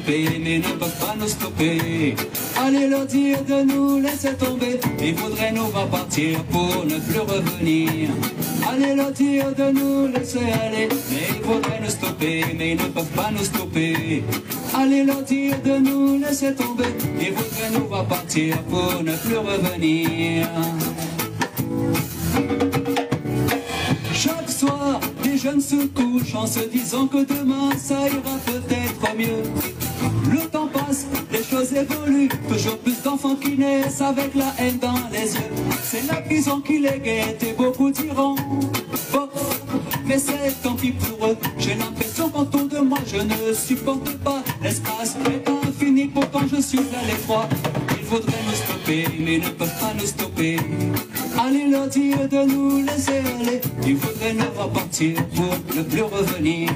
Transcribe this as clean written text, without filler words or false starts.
stopper, mais ne peuvent pas nous stopper. Allez leur dire de nous laisser tomber, il faudrait nous voir partir pour ne plus revenir. Allez leur dire de nous laisser aller, mais il faudrait nous stopper, mais ils ne peuvent pas nous stopper. Allez leur dire de nous laisser tomber, il faudrait nous voir partir pour ne plus revenir. Chaque soir, les jeunes se couchent en se disant que demain ça ira peut-être mieux. Le temps passe, les choses évoluent, toujours plus d'enfants qui naissent avec la haine dans les yeux. C'est la prison qui les guette et beaucoup diront bon, mais c'est tant pis pour eux. J'ai l'impression qu'autour de moi je ne supporte pas. L'espace est infini, pourtant je suis à l'effroi. Il faudrait nous stopper, mais ils ne peuvent pas nous stopper. Allez leur dire de nous laisser aller, il faudrait nous repartir pour ne plus revenir.